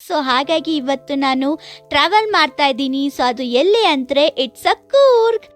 So ಹಾಗಾಗಿ ಇವತ್ತು ನಾನು ಟ್ರಾವೆಲ್ ಮಾಡ್ತಾ ಇದ್ದೀನಿ. ಸೊ ಅದು ಎಲ್ಲಿ ಅಂದರೆ it's a Coorg.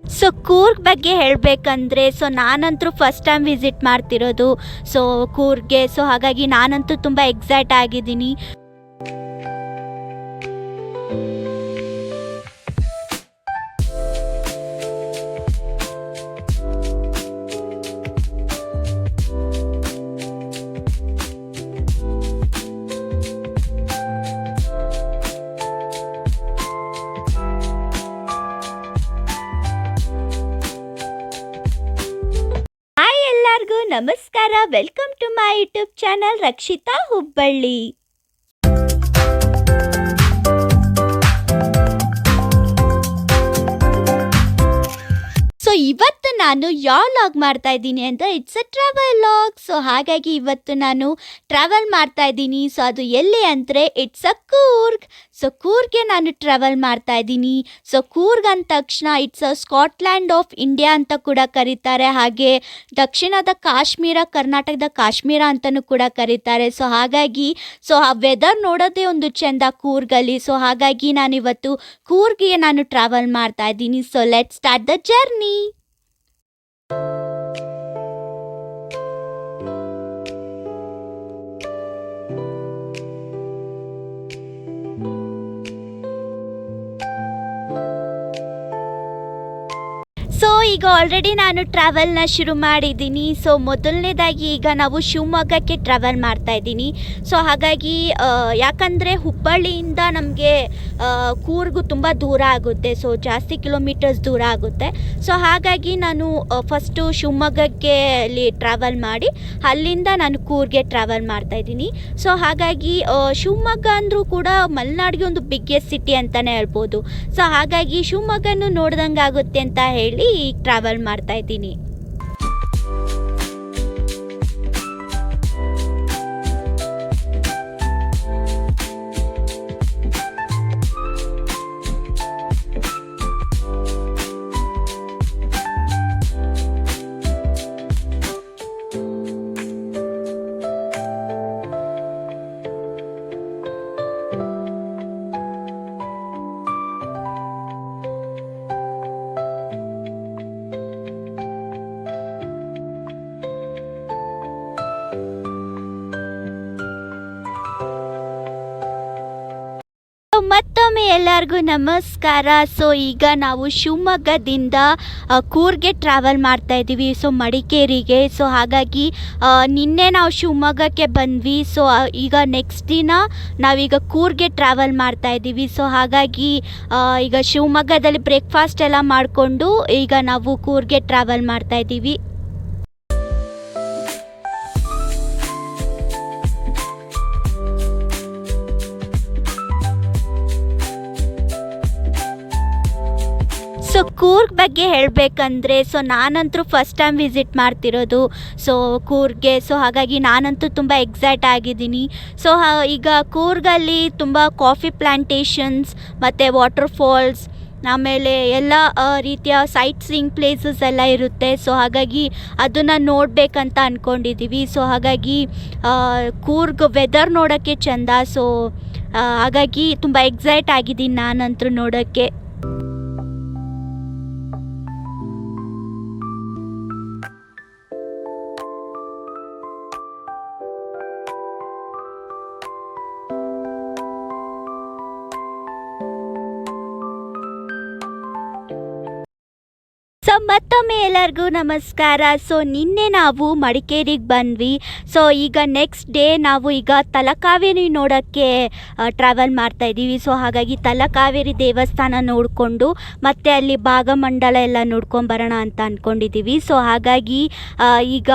So Coorg ಬಗ್ಗೆ ಹೇಳಬೇಕಂದ್ರೆ ನಾನಂತೂ ಫಸ್ಟ್ ಟೈಮ್ ವಿಸಿಟ್ ಮಾಡ್ತಿರೋದು ಕೂರ್ಗ್ಗೆ. ಸೊ ಹಾಗಾಗಿ ನಾನಂತೂ ತುಂಬ ಎಕ್ಸೈಟ್ ಆಗಿದ್ದೀನಿ. ಎಲ್ಲರಿಗೂ ನಮಸ್ಕಾರ, welcome to my YouTube channel Rakshita Hubballi. So ಇವತ್ತು ನಾನು ಯಾವ ಲಾಗ್ ಮಾಡ್ತಾ ಇದ್ದೀನಿ ಅಂದರೆ it's a travel log. So ಹಾಗಾಗಿ ಇವತ್ತು ನಾನು ಟ್ರಾವೆಲ್ ಮಾಡ್ತಾ ಇದ್ದೀನಿ. ಸೊ ಅದು ಎಲ್ಲಿ ಅಂದರೆ ಇಟ್ಸ್ ಅ ಕೂರ್ಗ್. ಸೊ ಕೂರ್ಗೆ ನಾನು ಟ್ರಾವೆಲ್ ಮಾಡ್ತಾ ಇದ್ದೀನಿ. ಸೊ ಕೂರ್ಗ್ ಅಂದ ತಕ್ಷಣ it's a Scotland of India ಅಂತ ಕೂಡ ಕರೀತಾರೆ. ಹಾಗೆ ದಕ್ಷಿಣದ ಕಾಶ್ಮೀರ, ಕರ್ನಾಟಕದ ಕಾಶ್ಮೀರ ಅಂತಲೂ ಕೂಡ ಕರೀತಾರೆ. ಸೊ ಹಾಗಾಗಿ ಆ ವೆದರ್ ನೋಡೋದೇ ಒಂದು ಚೆಂದ ಕೂರ್ಗಲ್ಲಿ. ಸೊ ಹಾಗಾಗಿ ನಾನಿವತ್ತು ಕೂರ್ಗೆ ನಾನು ಟ್ರಾವೆಲ್ ಮಾಡ್ತಾ ಇದ್ದೀನಿ. So let start the journey. So ಈಗ ಆಲ್ರೆಡಿ ನಾನು ಟ್ರಾವೆಲ್ನ ಶುರು ಮಾಡಿದ್ದೀನಿ. ಸೊ ಮೊದಲನೇದಾಗಿ ಈಗ ನಾವು ಶಿವಮೊಗ್ಗಕ್ಕೆ ಟ್ರಾವೆಲ್ ಮಾಡ್ತಾ ಇದ್ದೀನಿ. ಸೊ ಹಾಗಾಗಿ ಯಾಕಂದರೆ ಹುಬ್ಬಳ್ಳಿಯಿಂದ ನಮಗೆ ಕೂರ್ಗು ತುಂಬ ದೂರ ಆಗುತ್ತೆ. ಸೊ ಜಾಸ್ತಿ ಕಿಲೋಮೀಟರ್ಸ್ ದೂರ ಆಗುತ್ತೆ. ಸೊ ಹಾಗಾಗಿ ನಾನು ಫಸ್ಟು ಶಿವಮೊಗ್ಗಕ್ಕೆ ಅಲ್ಲಿ ಟ್ರಾವೆಲ್ ಮಾಡಿ ಅಲ್ಲಿಂದ ನಾನು ಕೂರ್ಗೆ ಟ್ರಾವೆಲ್ ಮಾಡ್ತಾ ಇದ್ದೀನಿ. ಸೊ ಹಾಗಾಗಿ ಶಿವಮೊಗ್ಗ ಅಂದರೂ ಕೂಡ ಮಲೆನಾಡಿಗೆ ಒಂದು ಬಿಗ್ಗೆಸ್ಟ್ ಸಿಟಿ ಅಂತಲೇ ಹೇಳ್ಬೋದು. ಸೊ ಹಾಗಾಗಿ ಶಿವಮೊಗ್ಗನೂ ನೋಡ್ದಂಗೆ ಆಗುತ್ತೆ ಅಂತ ಹೇಳಿ ಟ್ರಾವೆಲ್ ಮಾಡ್ತಾ ಇದ್ದೀನಿ. ಮತ್ತೊಮ್ಮೆ ಎಲ್ಲರಿಗೂ ನಮಸ್ಕಾರ. ಸೊ ಈಗ ನಾವು ಶಿವಮೊಗ್ಗದಿಂದ ಕೂರ್ಗೆ ಟ್ರಾವೆಲ್ ಮಾಡ್ತಾ ಇದ್ದೀವಿ, ಸೊ ಮಡಿಕೇರಿಗೆ. ಸೊ ಹಾಗಾಗಿ ನಿನ್ನೆ ನಾವು ಶಿವಮೊಗ್ಗಕ್ಕೆ ಬಂದ್ವಿ. ಸೊ ಈಗ ನೆಕ್ಸ್ಟ್ ದಿನ ನಾವೀಗ ಕೂರ್ಗೆ ಟ್ರಾವೆಲ್ ಮಾಡ್ತಾ ಇದ್ದೀವಿ. ಸೊ ಹಾಗಾಗಿ ಈಗ ಶಿವಮೊಗ್ಗದಲ್ಲಿ ಬ್ರೇಕ್ಫಾಸ್ಟ್ ಎಲ್ಲ ಮಾಡಿಕೊಂಡು ಈಗ ನಾವು ಕೂರ್ಗೆ ಟ್ರಾವೆಲ್ ಮಾಡ್ತಾ ಇದ್ದೀವಿ. ಸೊ ಕೂರ್ಗ್ ಬಗ್ಗೆ ಹೇಳಬೇಕಂದ್ರೆ ನಾನಂತೂ ಫಸ್ಟ್ ಟೈಮ್ ವಿಸಿಟ್ ಮಾಡ್ತಿರೋದು ಕೂರ್ಗೆ. ಸೊ ಹಾಗಾಗಿ ನಾನಂತೂ ತುಂಬ ಎಕ್ಸೈಟ್ ಆಗಿದ್ದೀನಿ. ಸೊ ಈಗ ಕೂರ್ಗಲ್ಲಿ ತುಂಬ ಕಾಫಿ ಪ್ಲ್ಯಾಂಟೇಷನ್ಸ್ ಮತ್ತು ವಾಟರ್ ಫಾಲ್ಸ್, ಆಮೇಲೆ ಎಲ್ಲ ರೀತಿಯ ಸೈಟ್ ಸೀಯಿಂಗ್ ಪ್ಲೇಸಸ್ ಎಲ್ಲ ಇರುತ್ತೆ. ಸೊ ಹಾಗಾಗಿ ಅದನ್ನು ನೋಡಬೇಕಂತ ಅಂದ್ಕೊಂಡಿದ್ದೀವಿ. ಸೊ ಹಾಗಾಗಿ ಕೂರ್ಗ್ ವೆದರ್ ನೋಡೋಕ್ಕೆ ಚೆಂದ. ಸೊ ಹಾಗಾಗಿ ತುಂಬ ಎಕ್ಸೈಟ್ ಆಗಿದ್ದೀನಿ ನಾನಂತೂ ನೋಡೋಕ್ಕೆ. ಸೊ ಮತ್ತೊಮ್ಮೆ ಎಲ್ಲರಿಗೂ ನಮಸ್ಕಾರ. ಸೊ ನಿನ್ನೆ ನಾವು ಮಡಿಕೇರಿಗೆ ಬಂದ್ವಿ. ಸೊ ಈಗ ನೆಕ್ಸ್ಟ್ ಡೇ ನಾವು ಈಗ ತಲಕಾವೇರಿ ನೋಡೋಕ್ಕೆ ಟ್ರಾವೆಲ್ ಮಾಡ್ತಾಯಿದ್ದೀವಿ. ಸೊ ಹಾಗಾಗಿ ತಲಕಾವೇರಿ ದೇವಸ್ಥಾನ ನೋಡಿಕೊಂಡು ಮತ್ತು ಅಲ್ಲಿ ಭಾಗಮಂಡಲ ಎಲ್ಲ ನೋಡ್ಕೊಂಬರೋಣ ಅಂತ ಅಂದ್ಕೊಂಡಿದ್ದೀವಿ. ಸೊ ಹಾಗಾಗಿ ಈಗ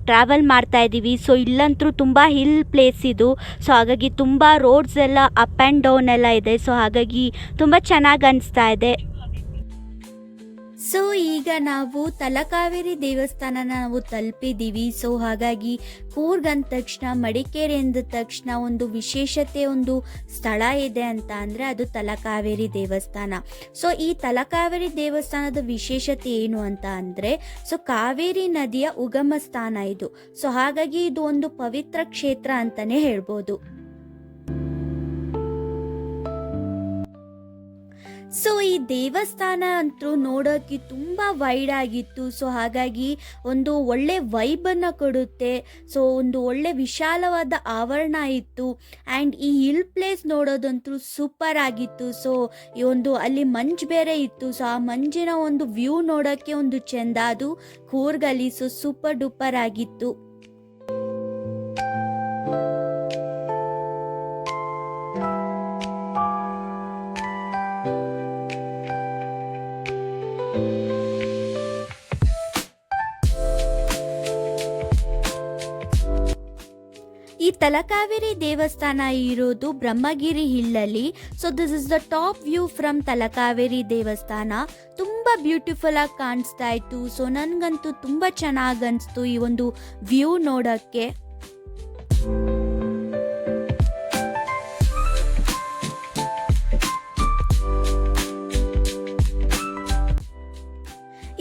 ಟ್ರಾವೆಲ್ ಮಾಡ್ತಾಯಿದ್ದೀವಿ. ಸೊ ಇಲ್ಲಂತೂ ತುಂಬ ಹಿಲ್ ಪ್ಲೇಸ್ ಇದು. ಸೊ ಹಾಗಾಗಿ ತುಂಬ ರೋಡ್ಸ್ ಎಲ್ಲ ಅಪ್ ಆ್ಯಂಡ್ ಡೌನ್ ಎಲ್ಲ ಇದೆ. ಸೊ ಹಾಗಾಗಿ ತುಂಬ ಚೆನ್ನಾಗಿ ಅನಿಸ್ತಾ ಇದೆ. ಸೊ ಈಗ ನಾವು ತಲಕಾವೇರಿ ದೇವಸ್ಥಾನನ ನಾವು ತಲುಪಿದ್ದೀವಿ. ಸೊ ಹಾಗಾಗಿ ಕೂರ್ಗ್ ಅಂದ ತಕ್ಷಣ, ಮಡಿಕೇರಿ ಅಂದ ತಕ್ಷಣ ಒಂದು ವಿಶೇಷತೆ, ಒಂದು ಸ್ಥಳ ಇದೆ ಅಂತ ಅಂದರೆ ಅದು ತಲಕಾವೇರಿ ದೇವಸ್ಥಾನ. ಸೊ ಈ ತಲಕಾವೇರಿ ದೇವಸ್ಥಾನದ ವಿಶೇಷತೆ ಏನು ಅಂತ ಅಂದರೆ, ಸೊ ಕಾವೇರಿ ನದಿಯ ಉಗಮ ಸ್ಥಾನ ಇದು. ಸೊ ಹಾಗಾಗಿ ಇದು ಒಂದು ಪವಿತ್ರ ಕ್ಷೇತ್ರ ಅಂತಲೇ ಹೇಳ್ಬೋದು. ಸೊ ಈ ದೇವಸ್ಥಾನ ಅಂತೂ ನೋಡೋಕ್ಕೆ ತುಂಬ ವೈಡ್ ಆಗಿತ್ತು. ಸೊ ಹಾಗಾಗಿ ಒಂದು ಒಳ್ಳೆ ವೈಬನ್ನು ಕೊಡುತ್ತೆ. ಸೊ ಒಂದು ಒಳ್ಳೆ ವಿಶಾಲವಾದ ಆವರಣ ಇತ್ತು. ಆ್ಯಂಡ್ ಈ ಹಿಲ್ ಪ್ಲೇಸ್ ನೋಡೋದಂತೂ ಸೂಪರ್ ಆಗಿತ್ತು. ಸೊ ಈ ಒಂದು ಅಲ್ಲಿ ಮಂಜು ಬೇರೆ ಇತ್ತು. ಸೊ ಆ ಮಂಜಿನ ಒಂದು ವ್ಯೂ ನೋಡೋಕ್ಕೆ ಒಂದು ಚೆಂದ, ಅದು ಕೂರ್ಗಲ್ಲಿ. ಸೊ ಸೂಪರ್ ಡೂಪರ್ ಆಗಿತ್ತು. ಈ ತಲಕಾವೇರಿ ದೇವಸ್ಥಾನ ಇರೋದು ಬ್ರಹ್ಮಗಿರಿ ಹಿಲ್ಲಲ್ಲಿ. So this is the top view from Talakaveri ದೇವಸ್ಥಾನ. ತುಂಬ ಬ್ಯೂಟಿಫುಲ್ ಆಗಿ ಕಾಣಿಸ್ತಾ ಇತ್ತು. ಸೊ ನನಗಂತೂ ತುಂಬ ಚೆನ್ನಾಗಿ ಅನಿಸ್ತು ಈ ಒಂದು ವ್ಯೂ ನೋಡೋಕ್ಕೆ.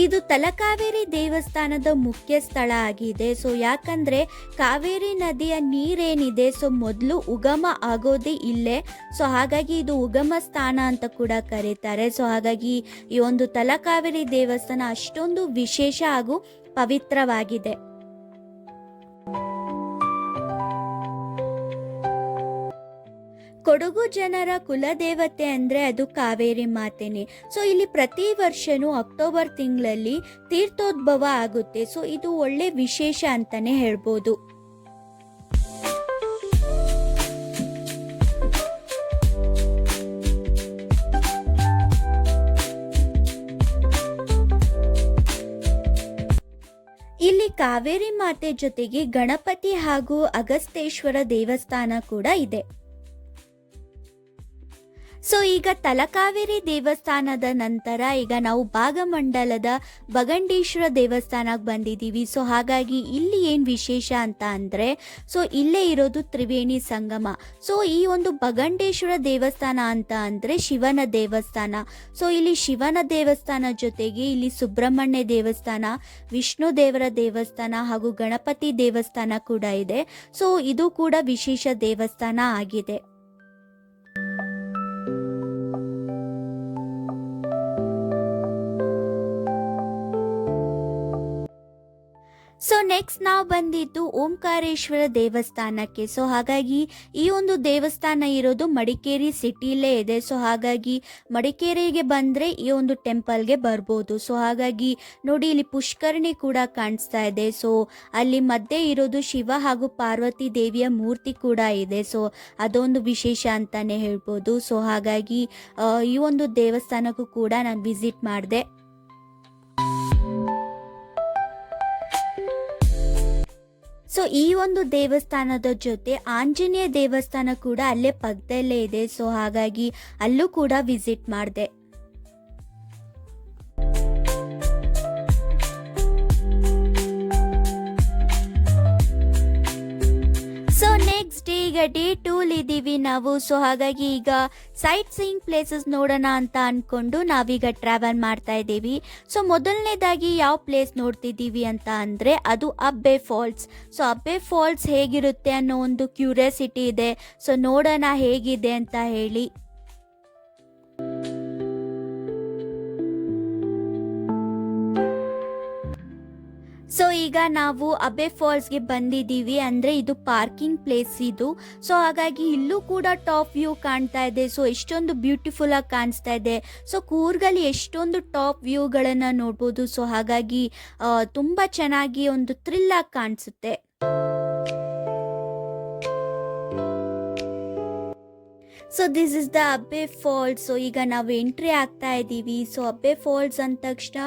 ಇದು ತಲಕಾವೇರಿ ದೇವಸ್ಥಾನದ ಮುಖ್ಯ ಸ್ಥಳ ಆಗಿದೆ. ಸೊ ಯಾಕಂದರೆ ಕಾವೇರಿ ನದಿಯ ನೀರೇನಿದೆ, ಸೊ ಮೊದಲು ಉಗಮ ಆಗೋದೇ ಇಲ್ಲೇ. ಸೊ ಹಾಗಾಗಿ ಇದು ಉಗಮ ಸ್ಥಾನ ಅಂತ ಕೂಡ ಕರೀತಾರೆ. ಸೊ ಹಾಗಾಗಿ ಈ ಒಂದು ತಲಕಾವೇರಿ ದೇವಸ್ಥಾನ ಅಷ್ಟೊಂದು ವಿಶೇಷ ಹಾಗೂ ಪವಿತ್ರವಾಗಿದೆ. ಕೊಡಗು ಜನರ ಕುಲದೇವತೆ ಅಂದರೆ ಅದು ಕಾವೇರಿ ಮಾತೆನೇ. ಸೊ ಇಲ್ಲಿ ಪ್ರತಿ ವರ್ಷನೂ ಅಕ್ಟೋಬರ್ ತಿಂಗಳಲ್ಲಿ ತೀರ್ಥೋದ್ಭವ ಆಗುತ್ತೆ. ಸೊ ಇದು ಒಳ್ಳೆ ವಿಶೇಷ ಅಂತಲೇ ಹೇಳ್ಬೋದು. ಇಲ್ಲಿ ಕಾವೇರಿ ಮಾತೆ ಜೊತೆಗೆ ಗಣಪತಿ ಹಾಗೂ ಅಗಸ್ತೇಶ್ವರ ದೇವಸ್ಥಾನ ಕೂಡ ಇದೆ. ಸೊ ಈಗ ತಲಕಾವೇರಿ ದೇವಸ್ಥಾನದ ನಂತರ ಈಗ ನಾವು ಭಾಗಮಂಡಲದ ಬಗಂಡೇಶ್ವರ ದೇವಸ್ಥಾನಕ್ಕೆ ಬಂದಿದ್ದೀವಿ. ಸೊ ಹಾಗಾಗಿ ಇಲ್ಲಿ ಏನು ವಿಶೇಷ ಅಂತ ಅಂದರೆ, ಸೊ ಇಲ್ಲೇ ಇರೋದು ತ್ರಿವೇಣಿ ಸಂಗಮ. ಸೊ ಈ ಒಂದು ಬಗಂಡೇಶ್ವರ ದೇವಸ್ಥಾನ ಅಂತ ಅಂದರೆ ಶಿವನ ದೇವಸ್ಥಾನ. ಸೊ ಇಲ್ಲಿ ಶಿವನ ದೇವಸ್ಥಾನ ಜೊತೆಗೆ ಇಲ್ಲಿ ಸುಬ್ರಹ್ಮಣ್ಯ ದೇವಸ್ಥಾನ, ವಿಷ್ಣು ದೇವರ ದೇವಸ್ಥಾನ ಹಾಗೂ ಗಣಪತಿ ದೇವಸ್ಥಾನ ಕೂಡ ಇದೆ. ಸೊ ಇದು ಕೂಡ ವಿಶೇಷ ದೇವಸ್ಥಾನ ಆಗಿದೆ. ಸೊ ನೆಕ್ಸ್ಟ್ ನಾವು ಬಂದಿದ್ದು ಓಂಕಾರೇಶ್ವರ ದೇವಸ್ಥಾನಕ್ಕೆ. ಸೊ ಹಾಗಾಗಿ ಈ ಒಂದು ದೇವಸ್ಥಾನ ಇರೋದು ಮಡಿಕೇರಿ ಸಿಟಿಲೇ ಇದೆ. ಸೊ ಹಾಗಾಗಿ ಮಡಿಕೇರಿಗೆ ಬಂದರೆ ಈ ಒಂದು ಟೆಂಪಲ್ಗೆ ಬರ್ಬೋದು. ಸೊ ಹಾಗಾಗಿ ನೋಡಿ, ಇಲ್ಲಿ ಪುಷ್ಕರಣಿ ಕೂಡ ಕಾಣಿಸ್ತಾ ಇದೆ. ಸೊ ಅಲ್ಲಿ ಮಧ್ಯೆ ಇರೋದು ಶಿವ ಹಾಗೂ ಪಾರ್ವತಿ ದೇವಿಯ ಮೂರ್ತಿ ಕೂಡ ಇದೆ. ಸೊ ಅದೊಂದು ವಿಶೇಷ ಅಂತಲೇ ಹೇಳ್ಬೋದು. ಸೊ ಹಾಗಾಗಿ ಈ ಒಂದು ದೇವಸ್ಥಾನಕ್ಕೂ ಕೂಡ ನಾನು ವಿಸಿಟ್ ಮಾಡಿದೆ. ಸೊ ಈ ಒಂದು ದೇವಸ್ಥಾನದ ಜೊತೆ ಆಂಜನೇಯ ದೇವಸ್ಥಾನ ಕೂಡ ಅಲ್ಲೇ ಪಕ್ಕದಲ್ಲೇ ಇದೆ. ಸೊ ಹಾಗಾಗಿ ಅಲ್ಲೂ ಕೂಡ ವಿಸಿಟ್ ಮಾಡಿದೆ. ಸೊ ನೆಕ್ಸ್ಟ್ ಡೇ ಈಗ ಡೇ 2 ಇದ್ದೀವಿ ನಾವು. ಸೊ ಹಾಗಾಗಿ ಈಗ ಸೈಟ್ ಸೀಯಿಂಗ್ ಪ್ಲೇಸಸ್ ನೋಡೋಣ ಅಂತ ಅಂದ್ಕೊಂಡು ನಾವೀಗ ಟ್ರಾವೆಲ್ ಮಾಡ್ತಾ ಇದ್ದೀವಿ. ಸೊ ಮೊದಲನೇದಾಗಿ ಯಾವ ಪ್ಲೇಸ್ ನೋಡ್ತಿದ್ದೀವಿ ಅಂತ ಅಂದರೆ ಅದು Abbey falls. So Abbey falls ಹೇಗಿರುತ್ತೆ ಅನ್ನೋ ಒಂದು ಕ್ಯೂರಿಯಾಸಿಟಿ ಇದೆ. ಸೊ ನೋಡೋಣ ಹೇಗಿದೆ ಅಂತ ಹೇಳಿ. ಸೊ ಈಗ ನಾವು ಅಬ್ಬೆ ಫಾಲ್ಸ್ಗೆ ಬಂದಿದ್ದೀವಿ. ಅಂದರೆ ಇದು ಪಾರ್ಕಿಂಗ್ ಪ್ಲೇಸ್ ಇದು. ಸೊ ಹಾಗಾಗಿ ಇಲ್ಲೂ ಕೂಡ ಟಾಪ್ ವ್ಯೂ ಕಾಣ್ತಾ ಇದೆ. ಸೊ ಎಷ್ಟೊಂದು ಬ್ಯೂಟಿಫುಲ್ ಆಗಿ ಕಾಣಿಸ್ತಾ ಇದೆ. ಸೊ ಕೂರ್ಗಲ್ಲಿ ಎಷ್ಟೊಂದು ಟಾಪ್ ವ್ಯೂಗಳನ್ನು ನೋಡ್ಬೋದು. ಸೊ ಹಾಗಾಗಿ ತುಂಬ ಚೆನ್ನಾಗಿ ಒಂದು ಥ್ರಿಲ್ ಆಗಿ ಕಾಣಿಸುತ್ತೆ. So this is the Abbey falls. So ಈಗ ನಾವು ಎಂಟ್ರಿ ಆಗ್ತಾ ಇದ್ದೀವಿ. ಸೊ ಅಬ್ಬೆ ಫಾಲ್ಸ್ ಅಂದ ತಕ್ಷಣ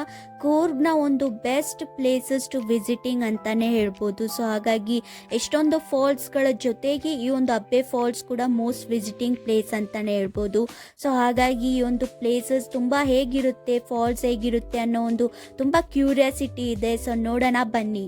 ಕೂರ್ಗ್ನ ಒಂದು ಬೆಸ್ಟ್ ಪ್ಲೇಸಸ್ ಟು ವಿಸಿಟಿಂಗ್ ಅಂತಲೇ ಹೇಳ್ಬೋದು. ಸೊ ಹಾಗಾಗಿ ಎಷ್ಟೊಂದು ಫಾಲ್ಸ್ಗಳ ಜೊತೆಗೆ ಈ ಒಂದು ಅಬ್ಬೆ ಫಾಲ್ಸ್ ಕೂಡ ಮೋಸ್ಟ್ ವಿಸಿಟಿಂಗ್ ಪ್ಲೇಸ್ ಅಂತಲೇ ಹೇಳ್ಬೋದು. ಸೊ ಹಾಗಾಗಿ ಈ ಒಂದು ಪ್ಲೇಸಸ್ ತುಂಬ ಹೇಗಿರುತ್ತೆ, ಫಾಲ್ಸ್ ಹೇಗಿರುತ್ತೆ ಅನ್ನೋ ಒಂದು ತುಂಬ ಕ್ಯೂರಿಯಾಸಿಟಿ ಇದೆ. ಸೊ ನೋಡೋಣ ಬನ್ನಿ.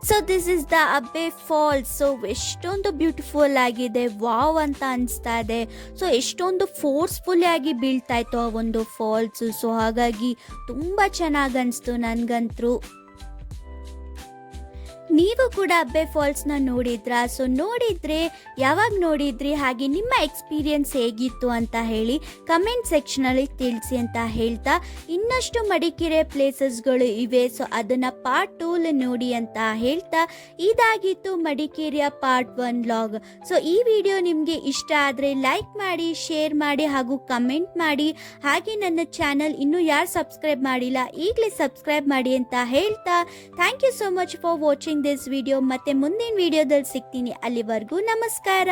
So this is the Abbey falls. So ಎಷ್ಟೊಂದು ಬ್ಯೂಟಿಫುಲ್ ಆಗಿದೆ, ವಾವ್ ಅಂತ ಅನಿಸ್ತಾ ಇದೆ. ಸೊ ಎಷ್ಟೊಂದು ಫೋರ್ಸ್ಫುಲ್ಲಿ ಆಗಿ ಬೀಳ್ತಾ ಇತ್ತು ಆ ಒಂದು ಫಾಲ್ಸ್. ಸೊ ಹಾಗಾಗಿ ತುಂಬ ಚೆನ್ನಾಗಿ ಅನಿಸ್ತು ನನಗಂತೂ. ನೀವು ಕೂಡ ಅಬ್ಬೆ ಫಾಲ್ಸ್ನ ನೋಡಿದ್ರಾ? ಸೊ ನೋಡಿದರೆ ಯಾವಾಗ ನೋಡಿದ್ರಿ, ಹಾಗೆ ನಿಮ್ಮ ಎಕ್ಸ್ಪೀರಿಯನ್ಸ್ ಹೇಗಿತ್ತು ಅಂತ ಹೇಳಿ ಕಮೆಂಟ್ ಸೆಕ್ಷನಲ್ಲಿ ತಿಳಿಸಿ ಅಂತ ಹೇಳ್ತಾ, ಇನ್ನಷ್ಟು ಮಡಿಕೇರಿ ಪ್ಲೇಸಸ್ಗಳು ಇವೆ. ಸೊ ಅದನ್ನು ಪಾರ್ಟ್ 2 ನೋಡಿ ಅಂತ ಹೇಳ್ತಾ, ಇದಾಗಿತ್ತು ಮಡಿಕೇರಿಯ ಪಾರ್ಟ್ 1 ವ್ಲಾಗ್. ಸೊ ಈ ವಿಡಿಯೋ ನಿಮಗೆ ಇಷ್ಟ ಆದರೆ ಲೈಕ್ ಮಾಡಿ, ಶೇರ್ ಮಾಡಿ ಹಾಗೂ ಕಮೆಂಟ್ ಮಾಡಿ. ಹಾಗೆ ನನ್ನ ಚಾನಲ್ ಇನ್ನೂ ಯಾರು ಸಬ್ಸ್ಕ್ರೈಬ್ ಮಾಡಿಲ್ಲ ಈಗಲೇ ಸಬ್ಸ್ಕ್ರೈಬ್ ಮಾಡಿ ಅಂತ ಹೇಳ್ತಾ, thank you so much for watching this video. ಮತ್ತೆ ಮುಂದಿನ ವಿಡಿಯೋದಲ್ಲಿ ಸಿಗ್ತೀನಿ. ಅಲ್ಲಿವರೆಗೂ ನಮಸ್ಕಾರ.